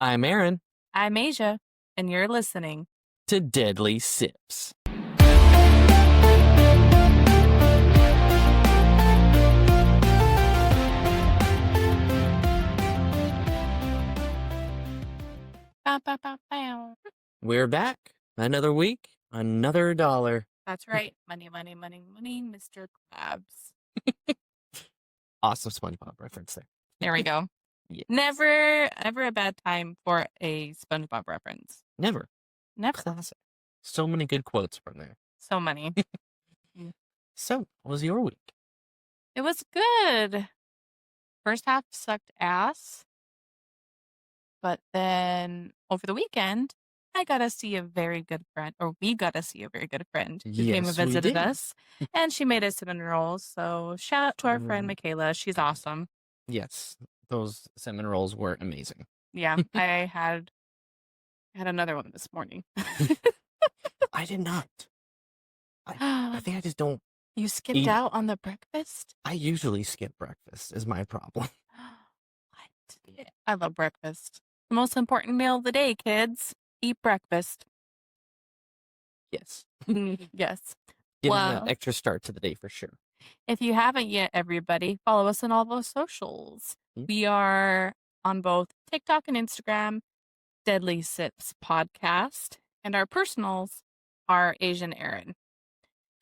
I'm Aaron I'm Asia, and you're listening to Deadly Sips. Bow, bow, bow, bow. We're back. Another week, another dollar. That's right. Money, money, money, money, Mr. Krabs. Awesome SpongeBob reference there. There we go. Yes. Never, ever a bad time for a SpongeBob reference. Never. Never. Classic. So many good quotes from there. So many. So, what was your week? It was good. First half sucked ass. But then over the weekend, I got to see a very good friend, or we got to see a very good friend who came and Yes, we visited did. us. And she made us cinnamon rolls. So shout out to our friend Michaela. She's awesome. Yes, those cinnamon rolls were amazing. Yeah, I had another one this morning. I did not. I think I just don't. You skipped out on the breakfast? I usually skip breakfast is my problem. What? I love breakfast. The most important meal of the day, kids. Eat breakfast. Yes. Yes. Give them that extra start to the day for sure. If you haven't yet, everybody, follow us on all those socials. We are on both TikTok and Instagram, Deadly Sips Podcast, and our personals are Asian Aaron.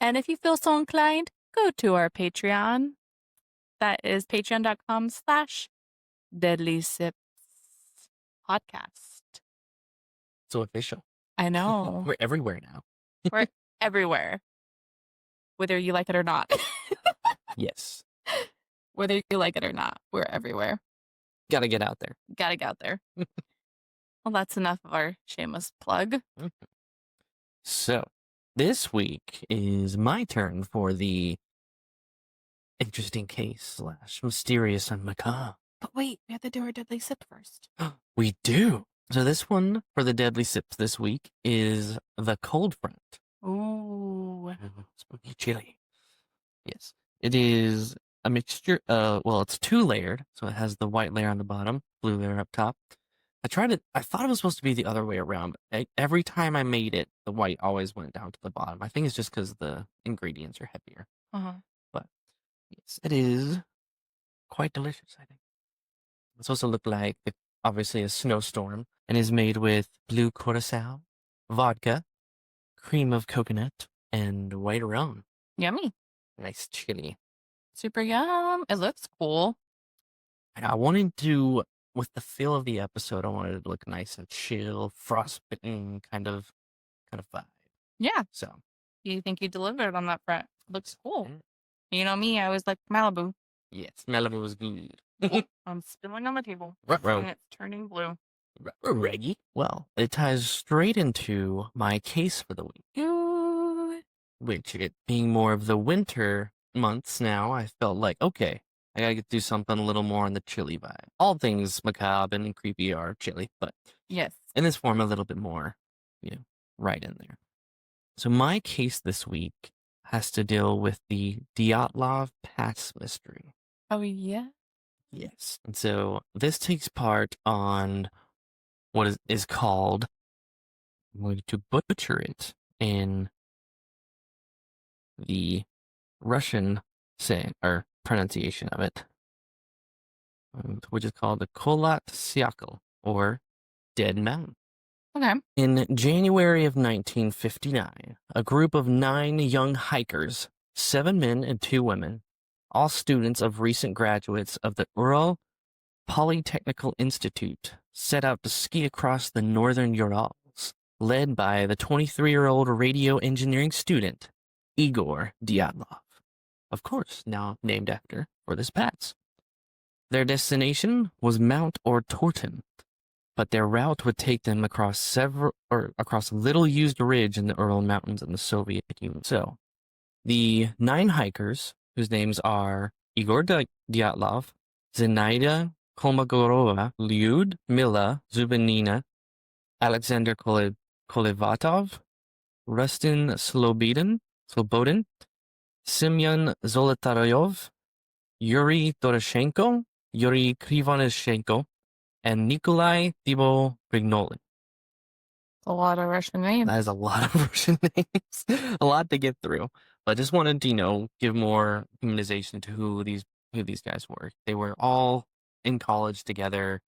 And if you feel so inclined, go to our Patreon. That is patreon.com/Deadly Sips Podcast. So official. I know. We're everywhere now. We're everywhere. Whether you like it or not. Yes. Whether you like it or not, we're everywhere. Gotta get out there. Gotta get out there. Well, that's enough of our shameless plug. So, this week is my turn for the interesting case / mysterious and macabre. But wait, we have to do our deadly sip first. We do. So this one for the deadly sips this week is the cold front. Ooh. Spooky chili. Yes. It is a mixture, well, it's 2-layered, so it has the white layer on the bottom, blue layer up top. I thought it was supposed to be the other way around, but every time I made it, the white always went down to the bottom. I think it's just because the ingredients are heavier. But yes, it is quite delicious, I think. It's supposed to look like, obviously, a snowstorm, and is made with blue curacao, vodka, cream of coconut, and white rum. Yummy. Nice chili. Super yum. It looks cool. And I wanted to, with the feel of the episode, I wanted it to look nice and chill, frostbitten kind of vibe. Yeah. So. You think you delivered on that front? Looks cool. You know me, I always like Malibu. Yes, Malibu was good. I'm spilling on the table. Ruh-roh. And it's turning blue. Reggie. Well, it ties straight into my case for the week. Good. Which, it being more of the winter months now, I felt like, okay, I gotta do something a little more on the chilly vibe. All things macabre and creepy are chilly, but yes, in this form, a little bit more, right in there. So my case this week has to deal with the Dyatlov Pass mystery. Oh, yeah? Yes. And so this takes part on what is called, I'm going to butcher it in the Russian pronunciation of it, which is called the Kholat Syakhl, or Dead Mountain. Okay. In January of 1959, a group of 9 young hikers, 7 men and 2 women, all students of recent graduates of the Ural Polytechnical Institute, set out to ski across the northern Urals, led by the 23-year-old radio engineering student, Igor Dyatlov. Of course, now named after for this pass. Their destination was Mount Ortorton, but their route would take them across across a little-used ridge in the Ural Mountains in the Soviet Union. So, the 9 hikers, whose names are Igor Dyatlov, Zenaida Kolmogorova, Lyudmila Zubinina, Alexander Kolevatov, Rustin Slobodin, Semyon Zolotaryov, Yuri Doroshenko, Yuri Krivonishenko, and Nikolai Thibault-Brignolin. A lot of Russian names. That is a lot of Russian names, a lot to get through. But I just wanted to, give more humanization to who these guys were. They were all in college together.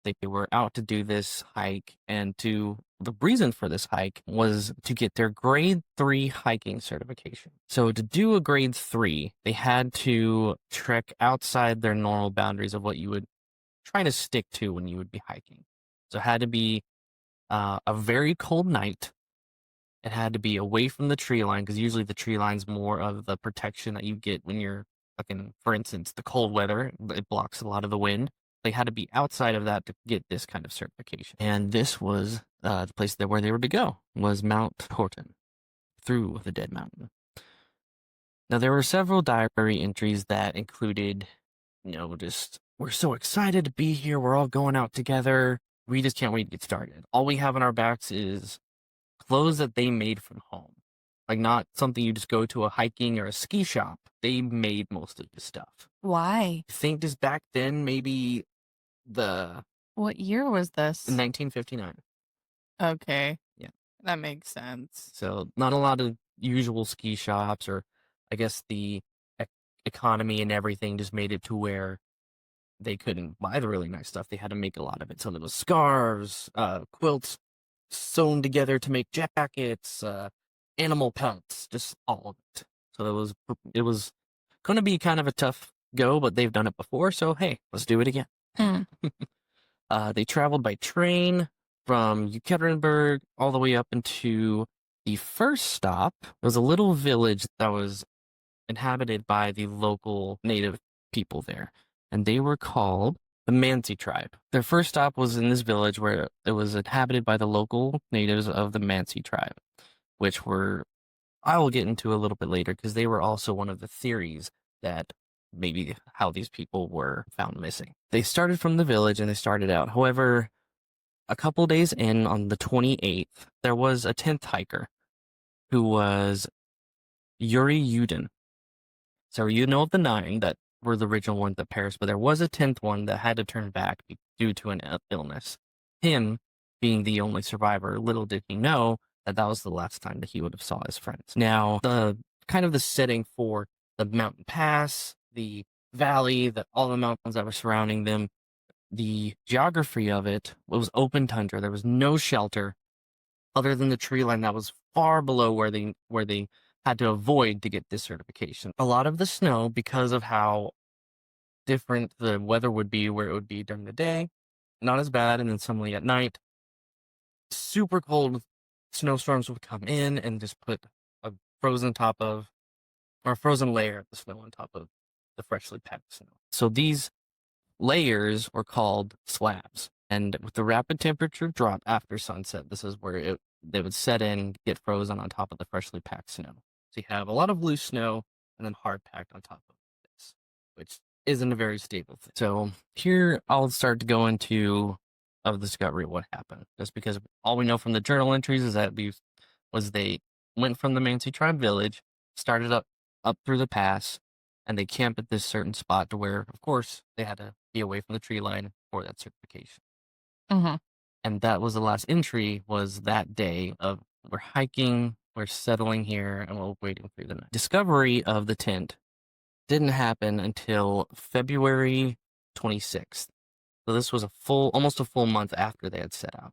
They were out to do this hike, and the reason for this hike was to get their grade 3 hiking certification. So to do a grade 3, they had to trek outside their normal boundaries of what you would try to stick to when you would be hiking. So it had to be a very cold night. It had to be away from the tree line, because usually the tree line's more of the protection that you get when you're for instance, the cold weather. It blocks a lot of the wind. They had to be outside of that to get this kind of certification. And this was the place where they were to go, was Mount Horton, through the Dead Mountain. Now, there were several diary entries that included, just, we're so excited to be here. We're all going out together. We just can't wait to get started. All we have on our backs is clothes that they made from home. Like, not something you just go to a hiking or a ski shop. They made most of the stuff. Why? I think just back then, maybe What year was this? 1959. Okay. Yeah. That makes sense. So not a lot of usual ski shops, or I guess the economy and everything just made it to where they couldn't buy the really nice stuff. They had to make a lot of it. So there was scarves, quilts sewn together to make jackets, animal pelts, just all of it. So it was going to be kind of a tough go, but they've done it before. So, hey, let's do it again. They traveled by train from Yekaterinburg all the way up into the first stop. It was a little village that was inhabited by the local native people there, and they were called the Mansi tribe. Their first stop was in this village where it was inhabited by the local natives of the Mansi tribe, which I will get into a little bit later, because they were also one of the theories that maybe how these people were found missing. They started from the village and they started out. However, a couple days in, on the 28th, there was a 10th hiker who was Yuri Yudin. So of the 9 that were the original ones that perished, but there was a 10th one that had to turn back due to an illness. Him being the only survivor, little did he know that was the last time that he would have saw his friends. Now, the setting for the mountain pass, the valley, all the mountains that were surrounding them, the geography of it was open tundra. There was no shelter other than the tree line that was far below where they had to avoid to get this certification. A lot of the snow, because of how different the weather would be, where it would be during the day, not as bad, and then suddenly at night, super cold snowstorms would come in and just put a frozen layer of the snow on top of the freshly packed snow. So these layers were called slabs. And with the rapid temperature drop after sunset, this is where they would set in, get frozen on top of the freshly packed snow. So you have a lot of loose snow and then hard packed on top of this, which isn't a very stable thing. So here I'll start to go into of the discovery of what happened. Just because all we know from the journal entries is that they went from the Mansi tribe village, started up through the pass, and they camped at this certain spot to where, of course, they had to be away from the tree line for that certification. Mm-hmm. And that was the last entry, was that day of, we're hiking, we're settling here, and we're waiting through the night. Discovery of the tent didn't happen until February 26th. So this was almost a full month after they had set out.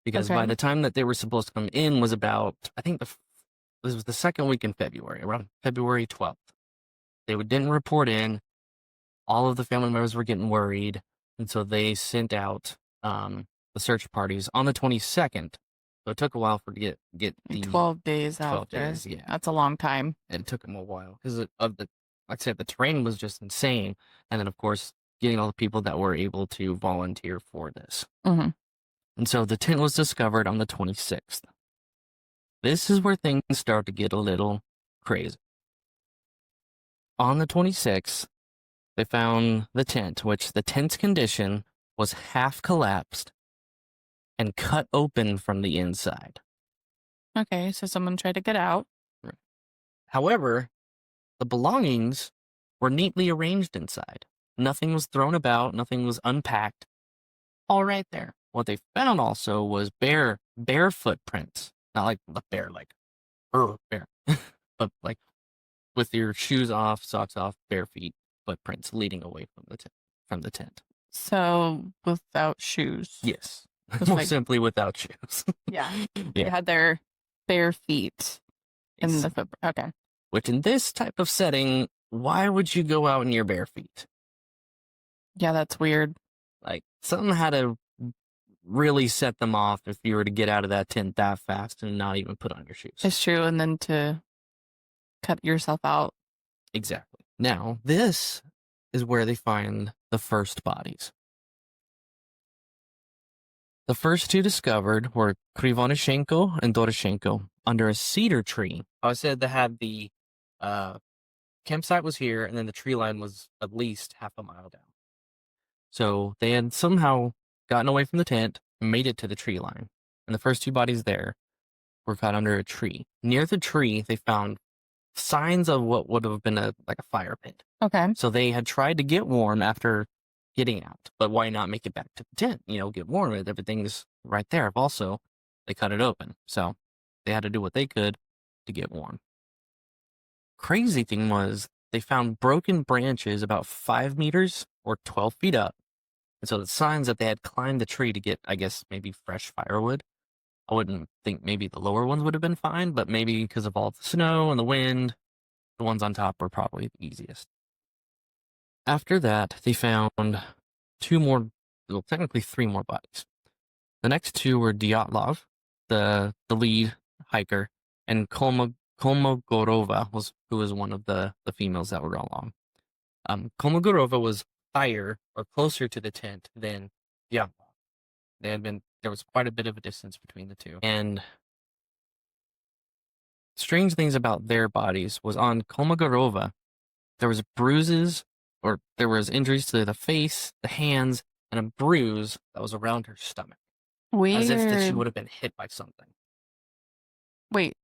Because by the time that they were supposed to come in was about, I think this was the second week in February, around February 12th. They didn't report in. All of the family members were getting worried. And so they sent out the search parties on the 22nd. So it took a while to get the 12 days 12 after. days, yeah. That's a long time. It took them a while because I'd say the terrain was just insane. And then, of course, getting all the people that were able to volunteer for this. Mm-hmm. And so the tent was discovered on the 26th. This is where things start to get a little crazy. On the 26th, they found the tent, which the tent's condition was half collapsed and cut open from the inside. Okay, so someone tried to get out. Right. However, the belongings were neatly arranged inside. Nothing was thrown about, nothing was unpacked. all right there. What they found also was bare footprints. Not like a bear, like bear, but like with your shoes off, socks off, bare feet, footprints leading away from the tent. So without shoes. Yes, Just more like- simply without shoes. Yeah. They Yeah. had their bare feet in the footprint. Okay. Which in this type of setting, why would you go out in your bare feet? Yeah, that's weird. Like, something had to really set them off if you were to get out of that tent that fast and not even put on your shoes. It's true. And then to cut yourself out. Exactly. Now, this is where they find the first bodies. The first two discovered were Krivonishenko and Doroshenko under a cedar tree. I said they had the campsite was here, and then the tree line was at least half a mile down. So they had somehow gotten away from the tent and made it to the tree line. And the first two bodies there were caught under a tree. Near the tree, they found signs of what would have been like a fire pit. Okay. So they had tried to get warm after getting out, but why not make it back to the tent? Get warm. Everything's right there. Also, they cut it open. So they had to do what they could to get warm. Crazy thing was they found broken branches about 5 meters or 12 feet up. And so the signs that they had climbed the tree to get, I guess, maybe fresh firewood. I wouldn't think maybe the lower ones would have been fine, but maybe because of all the snow and the wind, the ones on top were probably the easiest. After that, they found technically 3 more bodies. The next 2 were Dyatlov, the lead hiker, and Kolmogorova, who was one of the females that were along. Kolmogorova was higher or closer to the tent than Dyatlov. There was quite a bit of a distance between the two. And strange things about their bodies was on Kolmogorova, there was bruises, or there was injuries to the face, the hands, and a bruise that was around her stomach. Weird. As if that she would have been hit by something. Wait,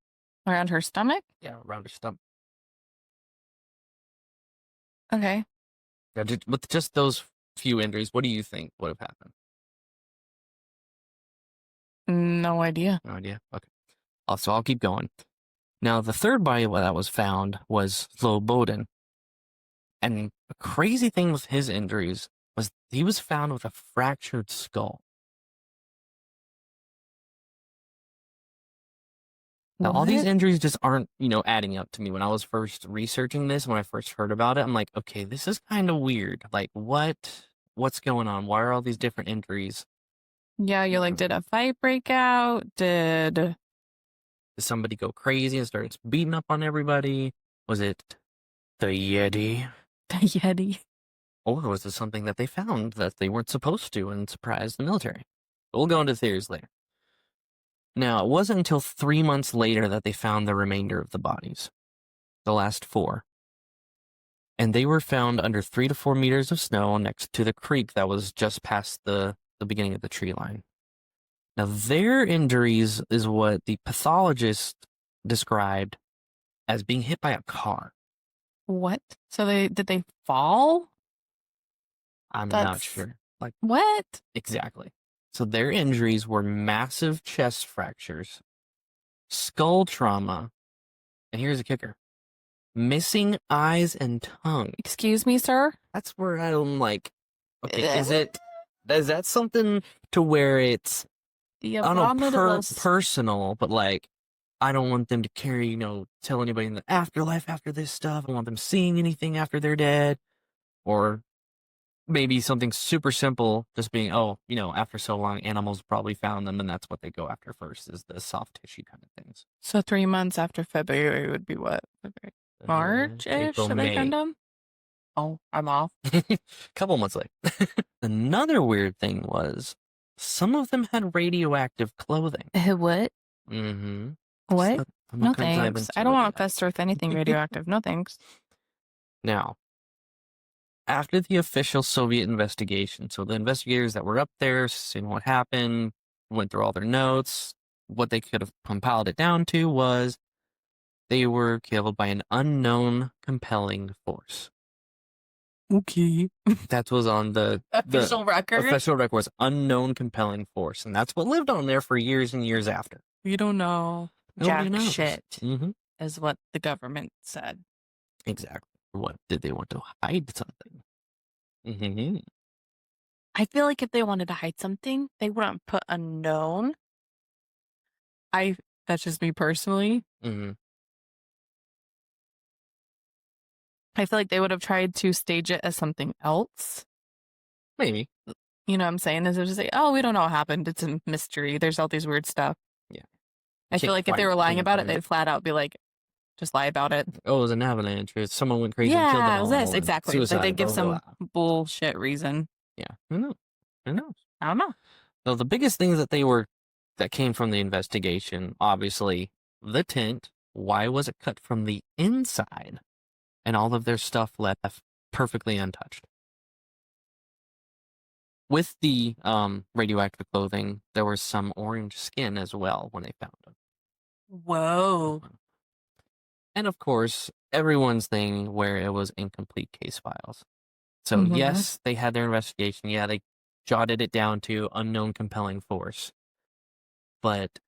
around her stomach? Yeah, around her stomach. Okay. Yeah, with just those few injuries, what do you think would have happened? No idea. No idea? Okay. So I'll keep going. Now, the third body that was found was Slobodan. And the crazy thing with his injuries was he was found with a fractured skull. Now, all these What? injuries just aren't, adding up to me. When I was first researching this, when I first heard about it, I'm like, okay, this is kind of weird. Like, what's going on? Why are all these different injuries? Yeah, you're like, did a fight break out? Did somebody go crazy and start beating up on everybody? Was it the Yeti? the Yeti? Or was it something that they found that they weren't supposed to and surprised the military? We'll go into theories later. Now, it wasn't until 3 months later that they found the remainder of the bodies, the last 4. And they were found under 3 to 4 meters of snow next to the creek that was just past the beginning of the tree line. Now, their injuries is what the pathologist described as being hit by a car. What? So did they fall? I'm not sure. Like, what? Exactly. So their injuries were massive chest fractures, skull trauma, and here's a kicker: missing eyes and tongue. Excuse me, sir? That's where I'm like, okay, is that something to where it's, The I don't know, abominable personal, but like, I don't want them to tell anybody in the afterlife after this stuff. I don't want them seeing anything after they're dead. Or maybe something super simple, just being, after so long, animals probably found them, and that's what they go after first, is the soft tissue kind of things. So 3 months after February would be what? March-ish? April, Should they May. find them? Oh, I'm off. Couple months later. Another weird thing was some of them had radioactive clothing. What? Mm-hmm. What? So I'm No not gonna dive thanks. into I don't it want yet. to fester with anything radioactive. No thanks. Now, after the official Soviet investigation, so the investigators that were up there, seeing what happened, went through all their notes, what they could have compiled it down to was they were killed by an unknown compelling force. Okay. That was on the Official record? official record was unknown compelling force, and that's what lived on there for years and years after. We don't know. Nobody Jack knows. shit Mm-hmm. is what the government said. Exactly. What did they want to hide something? Mm-hmm. I feel like if they wanted to hide something, they wouldn't put unknown. That's just me personally. Mm-hmm. I feel like they would have tried to stage it as something else. Maybe. You know what I'm saying? Is it just like, oh, we don't know what happened. It's a mystery. There's all these weird stuff. Yeah. I feel like if they were lying about it, they'd flat out be like, just lie about it. Oh, it was an avalanche. Or someone went crazy and killed them all. Yeah, this, exactly. Suicide, like they give blah, blah, some bullshit reason. Yeah. Who knows? Who knows? I don't know. So the biggest things that came from the investigation, obviously, the tent. Why was it cut from the inside? And all of their stuff left perfectly untouched. With the radioactive clothing, there was some orange skin as well when they found it. Whoa. And of course, everyone's thing where it was incomplete case files. So yes, they had their investigation. Yeah, they jotted it down to unknown compelling force. But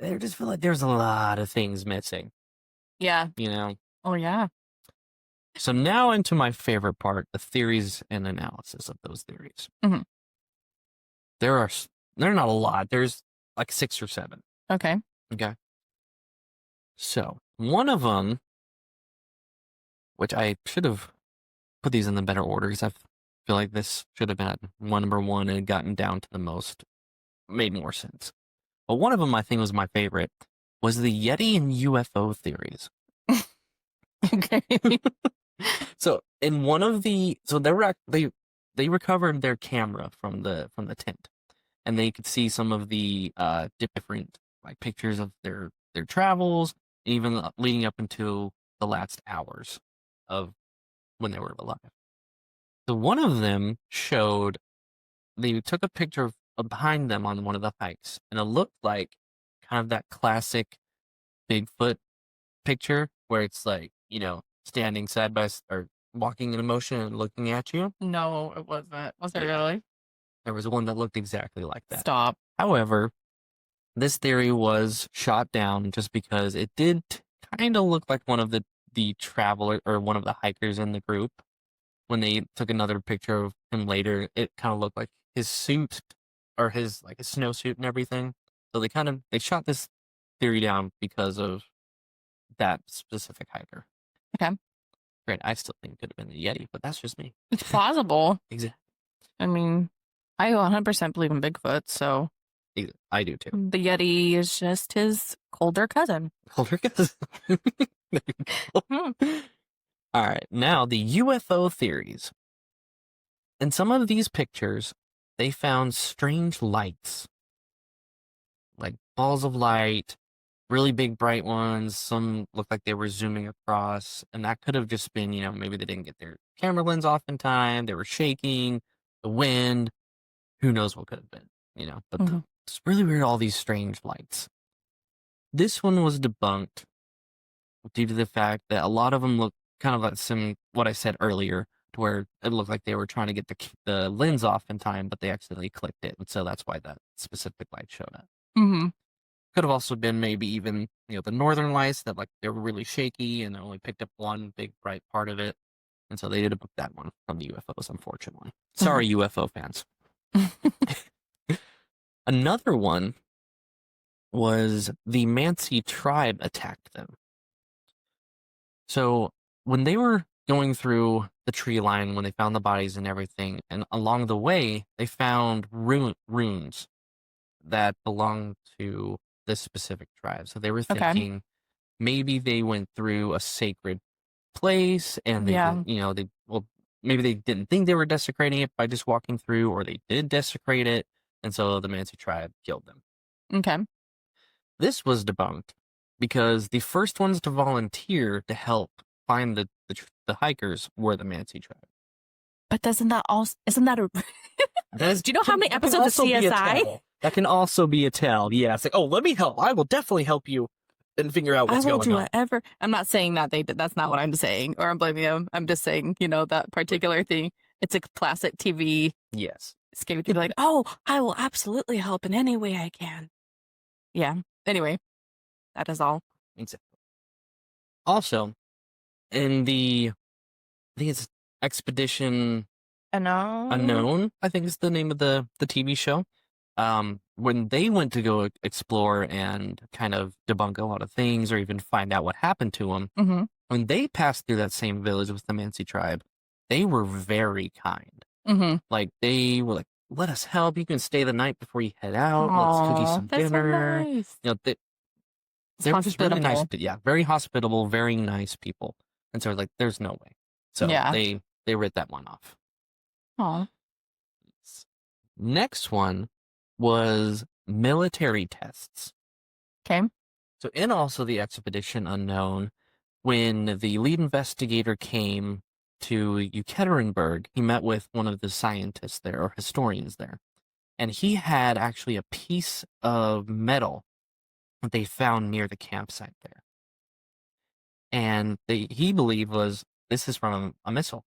I just feel like there's a lot of things missing. Yeah. You know? Oh, yeah. So now into my favorite part, the theories and analysis of those theories. Mm-hmm. They're not a lot. There's like 6 or 7. Okay. Okay. So one of them, which I should have put these in the better order because I feel like this should have been number 1 and gotten down to the most, made more sense. But one of them I think was my favorite was the Yeti and UFO theories. Okay. So in one of they recovered their camera from the tent, and they could see some of the different like pictures of their travels, even leading up into the last hours of when they were alive. So one of them showed they took a picture of behind them on one of the hikes, and it looked like kind of that classic Bigfoot picture where it's like, you know, standing side by or walking in motion and looking at you. No, it wasn't. Was it really? There was one that looked exactly like that. Stop. However, this theory was shot down just because it did kind of look like one of the traveler or one of the hikers in the group. When they took another picture of him later, it kind of looked like his suit or his snowsuit and everything. So they shot this theory down because of that specific hiker. Okay. Great. I still think it could have been the Yeti, but that's just me. It's plausible. Exactly. I mean, I 100% believe in Bigfoot, so. I do too. The Yeti is just his colder cousin. Colder cousin. There you go. All right. Now, the UFO theories. In some of these pictures, they found strange lights. Like balls of light, really big bright ones. Some looked like they were zooming across, and that could have just been, you know, maybe they didn't get their camera lens off in time. They were shaking, the wind. Who knows what could have been, you know? But it's really weird, all these strange lights. This one was debunked due to the fact that a lot of them look kind of like what I said earlier, to where it looked like they were trying to get the lens off in time, but they accidentally clicked it, and so that's why that specific light showed up. Mm-hmm. Could have also been maybe even, you know, the northern lights that like they were really shaky and only picked up one big bright part of it, and so they did book that one from the UFOs. Unfortunately, sorry UFO fans. Another one was the Mansi tribe attacked them. So when they were going through the tree line, when they found the bodies and everything, and along the way, they found runes that belonged to this specific tribe. So they were thinking maybe they went through a sacred place and they, you know, maybe they didn't think they were desecrating it by just walking through, or they did desecrate it. And so the Mansi tribe killed them. Okay. This was debunked because the first ones to volunteer to help find the hikers were the Mansi tribe. But isn't that a... Do you know how many episodes of CSI? That can also be a tell. Yeah, it's like, oh, let me help. I will definitely help you and figure out what's I will going do on. whatever. I'm not saying that they did. That's not what I'm saying, or I'm blaming them. I'm just saying, that particular thing. It's a classic TV Yes. scary kid, like, oh, I will absolutely help in any way I can. Yeah. Anyway, that is all. Exactly. Also, in I think it's Expedition Unknown, I think is the name of the TV show. When they went to go explore and kind of debunk a lot of things or even find out what happened to them, Mm-hmm. when they passed through that same village with the Mansi tribe, they were very kind. Mm-hmm. Like, they were like, let us help. You can stay the night before you head out. Let's cook you Aw, some that's so dinner. nice. They were just really nice. Hospitable. Yeah, very hospitable, very nice people. And so like, there's no way. So Yeah. they writ that one off. Aw. Next one was military tests. Okay. So in also the Expedition Unknown, when the lead investigator came to Yekaterinburg, he met with one of the scientists there, or historians there. And he had actually a piece of metal that they found near the campsite there. And he believed this is from a missile.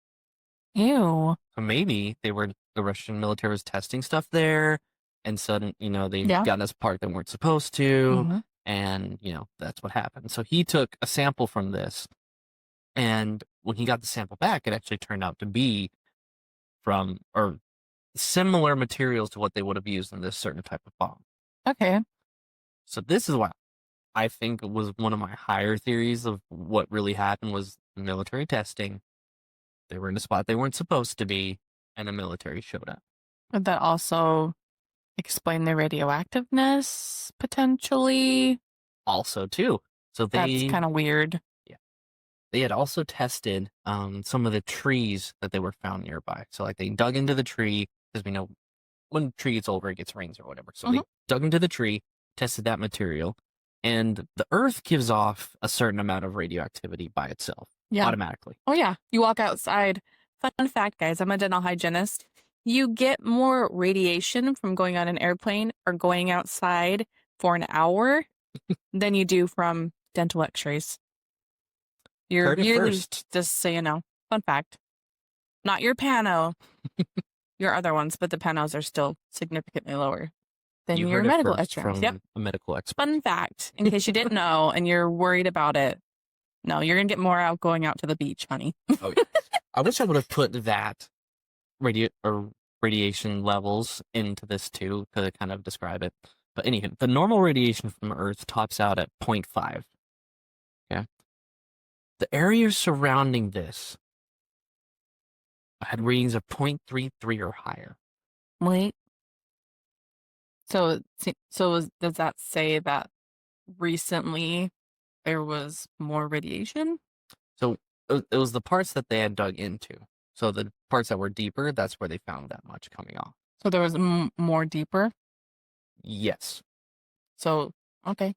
Ew. So maybe the Russian military was testing stuff there, and they got this part they weren't supposed to, Mm-hmm. and that's what happened. So he took a sample from this, and when he got the sample back, it actually turned out to be from or similar materials to what they would have used in this certain type of bomb. Okay. So this is why I think it was one of my higher theories of what really happened was military testing. They were in a spot they weren't supposed to be, and the military showed up. Would that also explain the radioactiveness potentially? Also, too. So That's kind of weird. Yeah. They had also tested some of the trees that they were found nearby. So like they dug into the tree, because we know when a tree gets older, it gets rings or whatever. So they dug into the tree, tested that material, and the earth gives off a certain amount of radioactivity by itself. Yeah. Automatically. Oh, yeah. You walk outside. Fun fact, guys, I'm a dental hygienist. You get more radiation from going on an airplane or going outside for an hour than you do from dental x-rays. Heard it first. Just so you know. Fun fact. Not your pano. Your other ones, but the panos are still significantly lower than your medical x-rays. Yep. A medical expert. Fun fact, in case you didn't know and you're worried about it. No, you're going to get more out going out to the beach, honey. Oh, yeah. I wish I would have put that radiation levels into this too to kind of describe it. But anyway, the normal radiation from Earth tops out at 0.5. Okay. The area surrounding this had readings of 0.33 or higher. Wait. So does that say that recently there was more radiation? So it was the parts that they had dug into. So the parts that were deeper, that's where they found that much coming off. So there was more deeper? Yes. So, okay.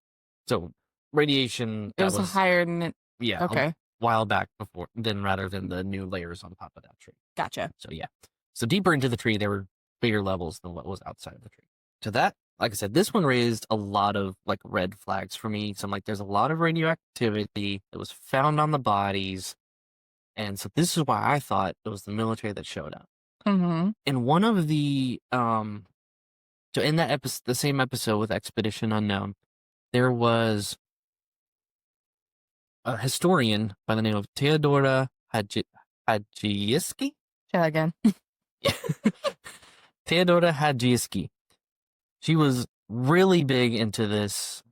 So radiation... It was higher than it... Yeah. Okay. A while back rather than the new layers on top of that tree. Gotcha. So yeah. So deeper into the tree, there were bigger levels than what was outside of the tree. So that, like I said, this one raised a lot of like red flags for me. So I'm like, there's a lot of radioactivity that was found on the bodies. And so this is why I thought it was the military that showed up. Mm-hmm. In one of the, so in that episode, the same episode with Expedition Unknown, there was a historian by the name of Teodora Hadjiyski. Say that again. Teodora Hadjiyski. She was really big into this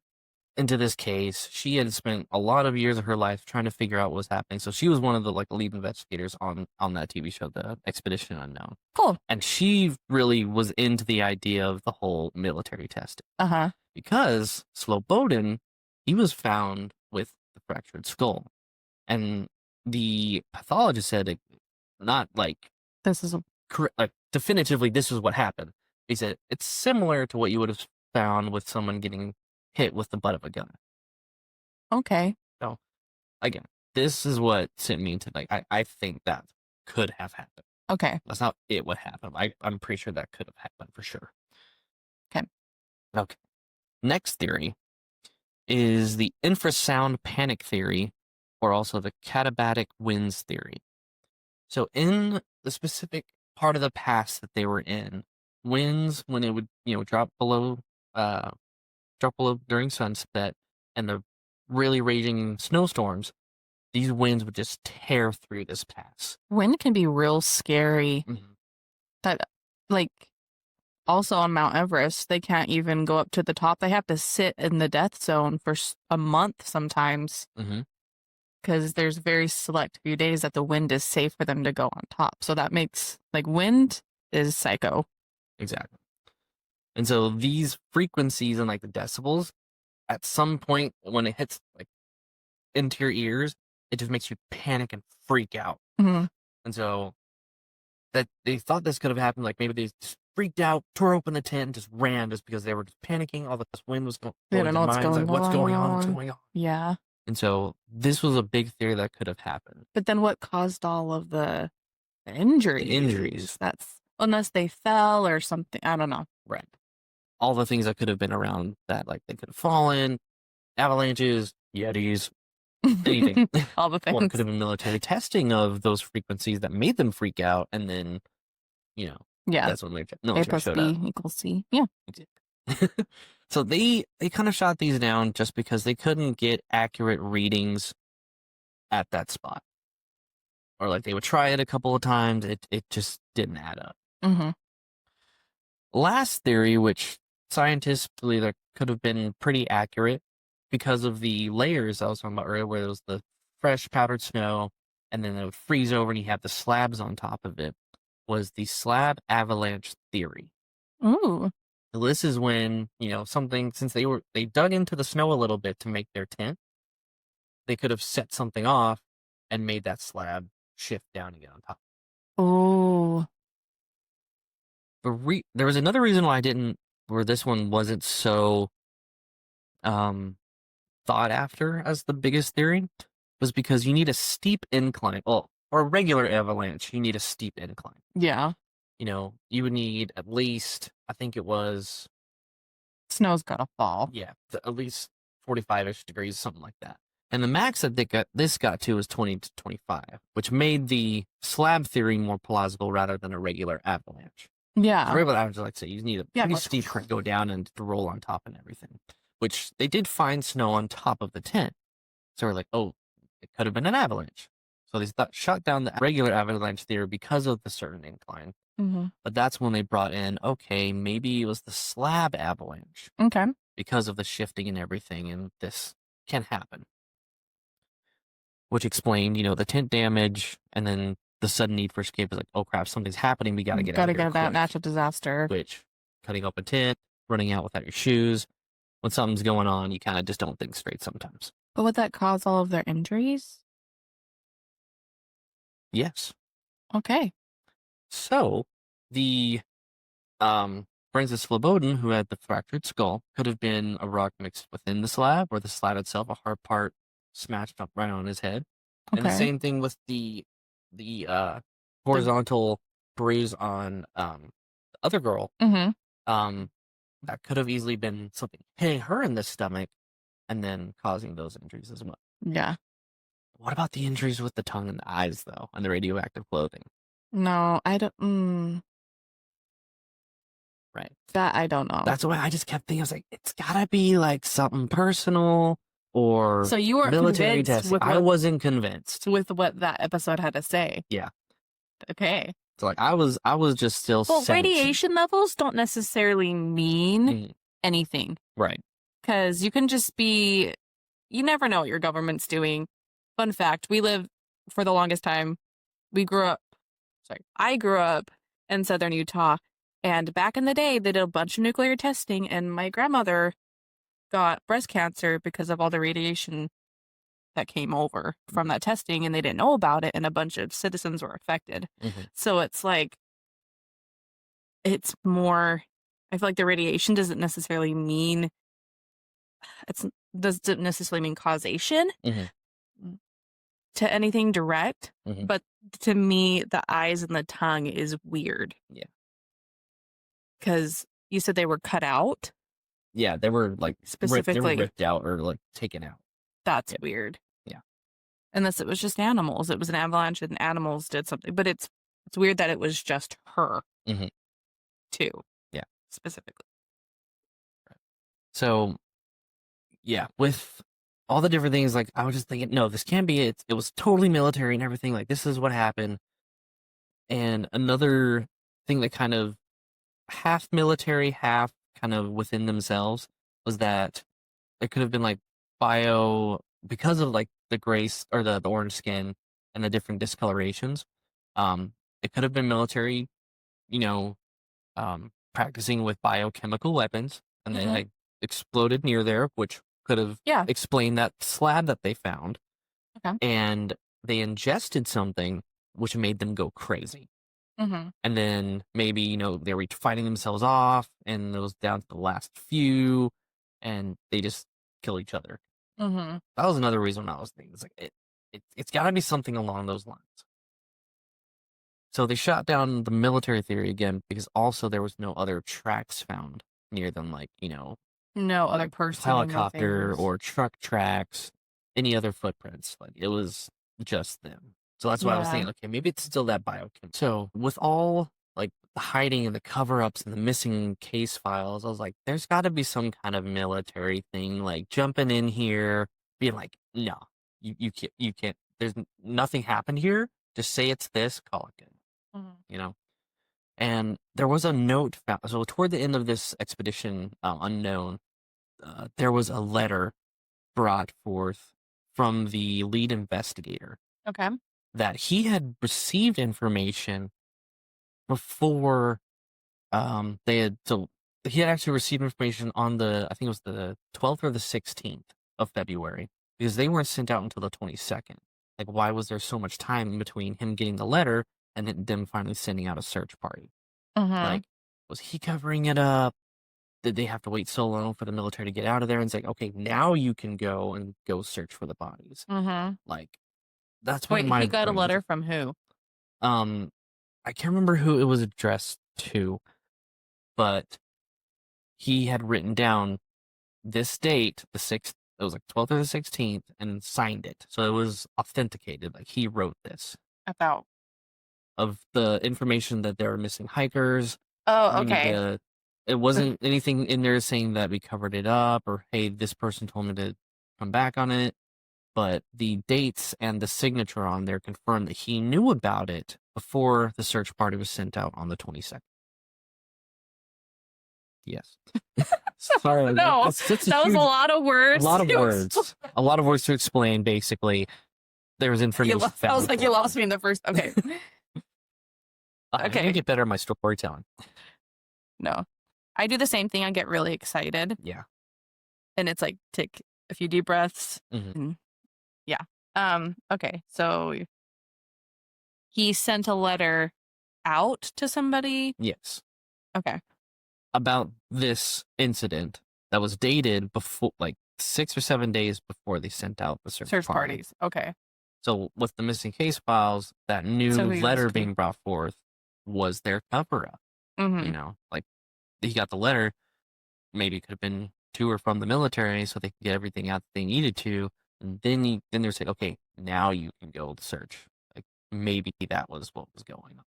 case. She had spent a lot of years of her life trying to figure out what was happening. So she was one of the like lead investigators on that TV show, the Expedition Unknown. Cool. And she really was into the idea of the whole military testing. Uh-huh. Because Slobodan, he was found with the fractured skull. And the pathologist said it, not like this is like definitively this is what happened. He said it's similar to what you would have found with someone getting hit with the butt of a gun. Okay. So again, this is what sent me to like I think that could have happened. Okay. That's not it what happened. I'm pretty sure that could have happened for sure. Okay. Okay. Next theory is the infrasound panic theory, or also the katabatic winds theory. So in the specific part of the pass that they were in, winds, when it would, drop below during sunset, and the really raging snowstorms, these winds would just tear through this pass. Wind can be real scary. Mm-hmm. That, like, also on Mount Everest, they can't even go up to the top. They have to sit in the death zone for a month sometimes. Mm-hmm. Because there's very select few days that the wind is safe for them to go on top. So that makes, wind is psycho. Exactly. And so these frequencies and, the decibels, at some point when it hits, into your ears, it just makes you panic and freak out. Mm-hmm. And so that they thought this could have happened, maybe they just freaked out, tore open the tent, and just ran just because they were just panicking. All this wind was going They don't know what's going what's going on. What's going on? Yeah. And so this was a big theory that could have happened. But then what caused all of the injuries? The injuries. That's unless they fell or something. I don't know. Right. All the things that could have been around that, they could have fallen, avalanches, yetis, anything. All the things. Or it could have been military testing of those frequencies that made them freak out, and then, yeah, that's when military A plus showed B up. equals C. Yeah. So they kind of shot these down just because they couldn't get accurate readings at that spot. Or they would try it a couple of times, it just didn't add up. Mm-hmm. Last theory, which scientists believe that could have been pretty accurate because of the layers I was talking about earlier, where there was the fresh powdered snow, and then it would freeze over and you have the slabs on top of it, was the slab avalanche theory. Ooh. So this is when, something, since they dug into the snow a little bit to make their tent, they could have set something off and made that slab shift down and get on top. Oh. There was another reason where this one wasn't so thought after as the biggest theory, was because you need a steep incline. Well, for a regular avalanche, you need a steep incline. Yeah. You would need at least, I think it was... Snow's gotta fall. Yeah, at least 45-ish degrees, something like that. And the max that this got to was 20 to 25, which made the slab theory more plausible rather than a regular avalanche. Yeah. A regular avalanche, like I say, you need a pretty steep go down and to roll on top and everything. Which they did find snow on top of the tent. So we're like, oh, it could have been an avalanche. So they shut down the regular avalanche theory because of the certain incline. Mm-hmm. But that's when they brought in, okay, maybe it was the slab avalanche. Okay. Because of the shifting and everything, and this can happen. Which explained, the tent damage, and then the sudden need for escape is like, oh crap, something's happening, we gotta get out of here. Gotta get that natural disaster. Which, cutting up a tent, running out without your shoes, when something's going on, you kind of just don't think straight sometimes. But would that cause all of their injuries? Yes. Okay. So, the Francis Slobodin, who had the fractured skull, could have been a rock mixed within the slab, or the slab itself, a hard part smashed up right on his head. Okay. And the same thing with the horizontal bruise on the other girl. Mm-hmm. That could have easily been something hitting her in the stomach and then causing those injuries as well. Yeah. What about the injuries with the tongue and the eyes, though, and the radioactive clothing? No, I don't. Right. That I don't know. That's why I just kept thinking, I was like, it's gotta be something personal or so you weren't military testing. I wasn't convinced with what that episode had to say. Yeah. Okay. So I was just still. Well, radiation levels don't necessarily mean anything, right? Because you can just be. You never know what your government's doing. Fun fact: we lived for the longest time. I grew up in southern Utah, and back in the day, they did a bunch of nuclear testing, and my grandmother got breast cancer because of all the radiation that came over from that testing, and they didn't know about it, and a bunch of citizens were affected. Mm-hmm. So it's more, I feel like the radiation doesn't necessarily mean causation to anything direct, but to me, the eyes and the tongue is weird. Yeah. Because you said they were cut out? Yeah, they were like they were specifically. ripped out or like taken out. That's Yeah. weird. Yeah. Unless it was just animals. It was an avalanche and animals did something. But it's weird that it was just her, Mhm. too. Yeah. Specifically. So, yeah, with all the different things, like I was just thinking, no, this can't be it. It was totally military and everything. Like this is what happened. And another thing that kind of half military, half kind of within themselves was that it could have been like bio because of like the gray or the orange skin and the different discolorations. It could have been military, you know, practicing with biochemical weapons, and they like exploded near there, which could have Yeah. explained that slab that they found. Okay. And they ingested something which made them go crazy. Mm-hmm. And then maybe, they were fighting themselves off and it was down to the last few and they just kill each other. Mm-hmm. That was another reason I was thinking. It's like, it's got to be something along those lines. So they shot down the military theory again because also there was no other tracks found near them, like, No other person. helicopter or truck tracks, any other footprints. Like it was just them. So that's why I was thinking, okay, maybe it's still that biochem. So with all like the hiding and the cover-ups and the missing case files, I was like, there's got to be some kind of military thing, like jumping in here, being like, no, you can't. There's nothing happened here. Just say it's this, call it good. And there was a note found. So toward the end of this expedition, unknown, there was a letter brought forth from the lead investigator. Okay. That he had received information before they had. So he had actually received information on I think it was the 12th or the 16th of February, because they weren't sent out until the 22nd. Like, why was there so much time in between him getting the letter and then them finally sending out a search party? Like, was he covering it up? Did they have to wait so long for the military to get out of there and say, okay, now you can go and go search for the bodies? Like, that's what he got a letter from who? I can't remember who it was addressed to, but he had written down this date, the 6th, it was like 12th or the 16th, and signed it. So it was authenticated. Like he wrote this. About? Of the information that there were missing hikers. Oh, okay. It wasn't anything in there saying that we covered it up or, hey, this person told me to come back on it. But the dates and the signature on there confirmed that he knew about it before the search party was sent out on the 22nd. Yes. Sorry. No, that was a lot of words. A lot of words. A lot of words to explain, basically. There was information found. I was like, you lost me in the first. Okay. I need to get better at my storytelling. No. I do the same thing. I get really excited. Yeah. And it's like, take a few deep breaths. Mm-hmm. Yeah. Okay. So he sent a letter out to somebody? Yes. Okay. About this incident that was dated before, like 6 or 7 days before they sent out the search parties. Okay. So with the missing case files, that new letter being brought forth was their cover up. Like he got the letter. Maybe it could have been to or from the military, so they could get everything out that they needed to. And then they're saying, okay, now you can go search. Like maybe that was what was going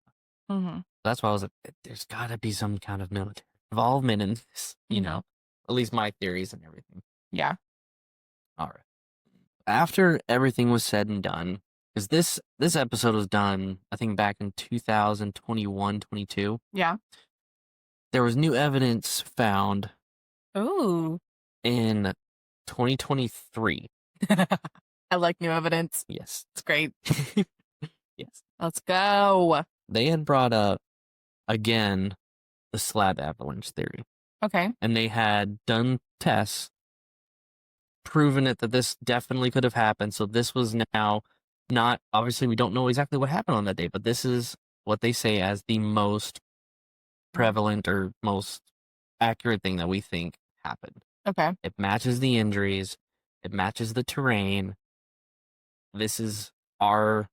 on. That's why I was like, there's got to be some kind of military involvement in this. At least my theories and everything. Yeah. All right. After everything was said and done, because this episode was done, I think back in 2021, 22. Yeah. There was new evidence found. Ooh. In 2023. I like new evidence. Yes. It's great. Yes. Let's go. They had brought up, again, the slab avalanche theory. Okay. And they had done tests, proven it that this definitely could have happened. So this was now not, obviously we don't know exactly what happened on that day, but this is what they say as the most prevalent or most accurate thing that we think happened. Okay. It matches the injuries. It matches the terrain. This is our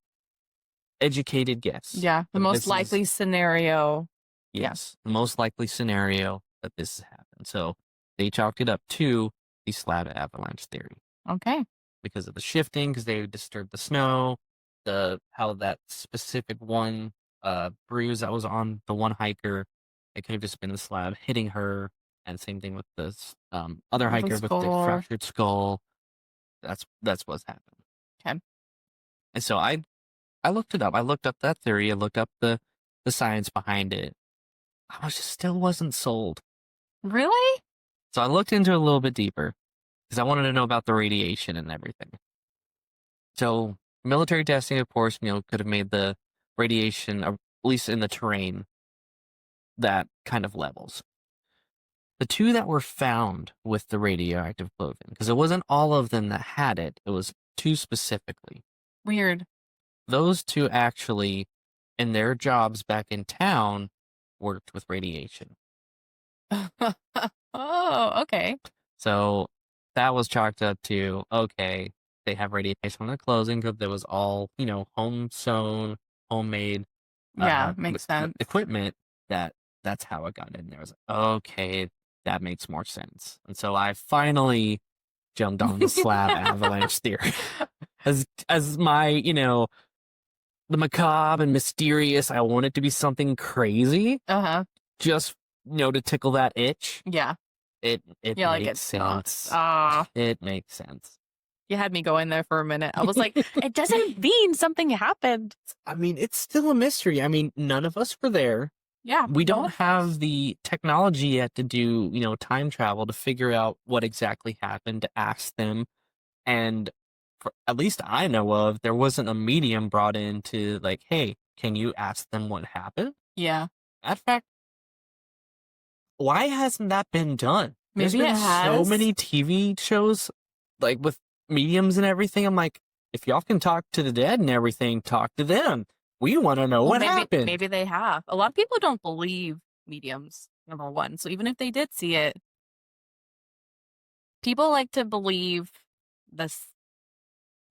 educated guess. Yeah. The most likely scenario. Yes. The most likely scenario that this has happened. So they chalked it up to the slab avalanche theory Okay. because of the shifting, because they disturbed the snow, how that specific one bruise that was on the one hiker, it could have just been the slab hitting her, and same thing with this other hiker with the skull. fractured skull. That's what's happened. Okay. And so I looked it up. I looked up that theory. I looked up the science behind it. I just still wasn't sold. Really? So I looked into it a little bit deeper because I wanted to know about the radiation and everything. So military testing, of course, could have made the radiation, at least in the terrain, that kind of levels. The two that were found with the radioactive clothing, because it wasn't all of them that had it, it was two specifically. Weird. Those two actually, in their jobs back in town, worked with radiation. Oh, okay. So that was chalked up to, okay, they have radiation on their clothing because it was all, home sewn, homemade Yeah, makes sense. equipment that's how it got in there. I was like, okay, that makes more sense. And so I finally jumped on the slab avalanche theory. As my, the macabre and mysterious, I want it to be something crazy. Uh-huh. Just, to tickle that itch. Yeah. It Yeah, like makes it's sense. It makes sense. You had me going there for a minute. I was like, it doesn't mean something happened. I mean, it's still a mystery. I mean, none of us were there. Yeah. We don't have the technology yet to do, time travel to figure out what exactly happened, to ask them. And at least I know of, there wasn't a medium brought in to like, hey, can you ask them what happened? Yeah. In fact, why hasn't that been done? Maybe There's been it has. so many TV shows, like with mediums and everything. I'm like, if y'all can talk to the dead and everything, talk to them. We want to know what happened. Maybe they have. A lot of people don't believe mediums, number one. So even if they did see it, people like to believe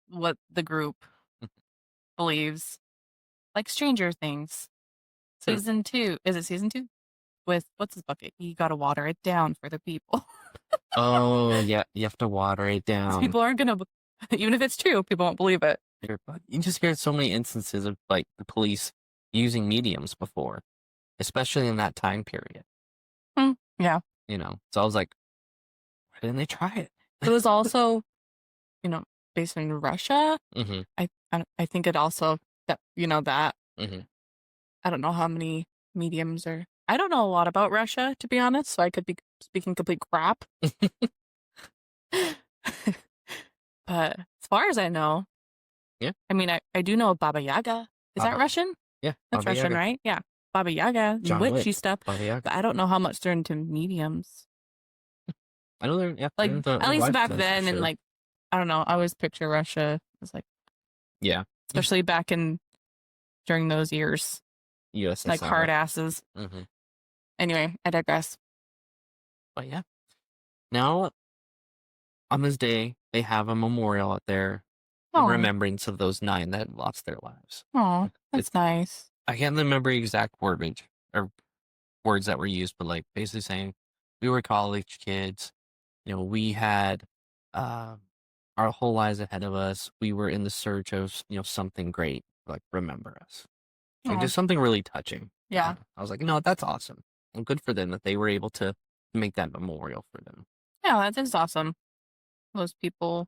what the group believes. Like Stranger Things. Season 2. Is it season 2? With, what's his bucket? You gotta water it down for the people. Oh, yeah, you have to water it down. People aren't gonna, even if it's true, people won't believe it. You just hear so many instances of like the police using mediums before, especially in that time period. Yeah. So I was like, why didn't they try it? It was also, based in Russia. Mm-hmm. I think it also, that. Mm-hmm. I don't know how many mediums are. I don't know a lot about Russia, to be honest, so I could be speaking complete crap. But as far as I know, yeah. I mean, I do know Baba Yaga. Is that Russian? Yeah, that's Baba Russian, Yaga. right? Yeah, Baba Yaga, witchy stuff. Baba Yaga. But I don't know how much they're into mediums. I know they're like at least back then, and like I don't know. I always picture Russia as like especially back during those years, USSR. like hard asses. Mm-hmm. Anyway, I digress. But yeah, now on this day they have a memorial out there in remembrance of those 9 that lost their lives. Oh, that's nice. I can't remember exact wordage or words that were used, but like basically saying we were college kids. We had our whole lives ahead of us. We were in the search of something great. Like remember us. Like just something really touching. Yeah. I was like, no, that's awesome. And good for them that they were able to make that memorial for them. Yeah, that is awesome. Those people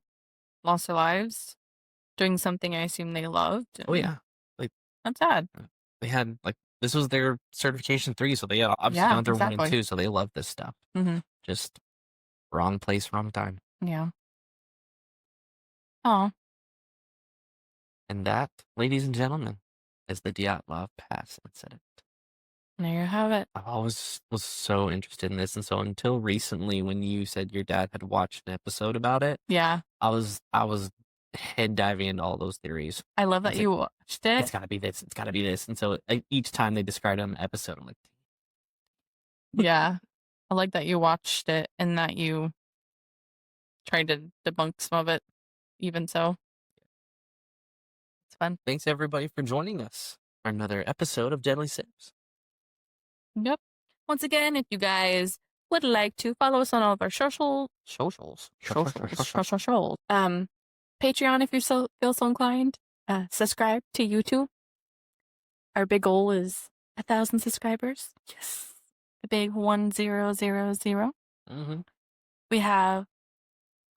lost their lives doing something I assume they loved. Oh yeah, like that's sad. They had like this was their certification 3, so they had obviously gone through 1 and 2, so they love this stuff. Mm-hmm. Just wrong place, wrong time. Yeah. Oh. And that, ladies and gentlemen, is the Dyatlov Pass incident. There you have it. I always was so interested in this, and so until recently, when you said your dad had watched an episode about it, I was head diving into all those theories. I love that you watched it. It's got to be this. It's got to be this. And so each time they described it on the episode, I'm like, yeah, I like that you watched it and that you tried to debunk some of it. Even so, it's fun. Thanks everybody for joining us for another episode of Deadly Sips. Yep. Once again, if you guys would like to follow us on all of our socials. Patreon if you feel so inclined. Subscribe to YouTube. Our big goal is 1,000 subscribers. Yes. The big 1000. Mm-hmm. We have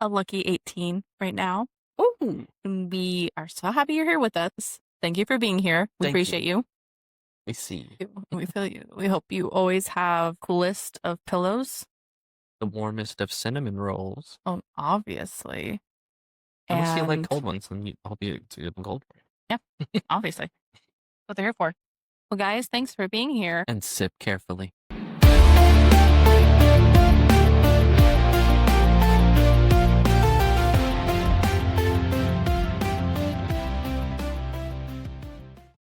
a lucky 18 right now. Ooh. And we are so happy you're here with us. Thank you for being here. We appreciate you. We see you. We feel you. We hope you always have coolest of pillows. the warmest of cinnamon rolls. Oh, obviously. Unless you like cold ones, then I'll be to them cold. Yeah, obviously. That's what they're here for. Well, guys, thanks for being here. And sip carefully.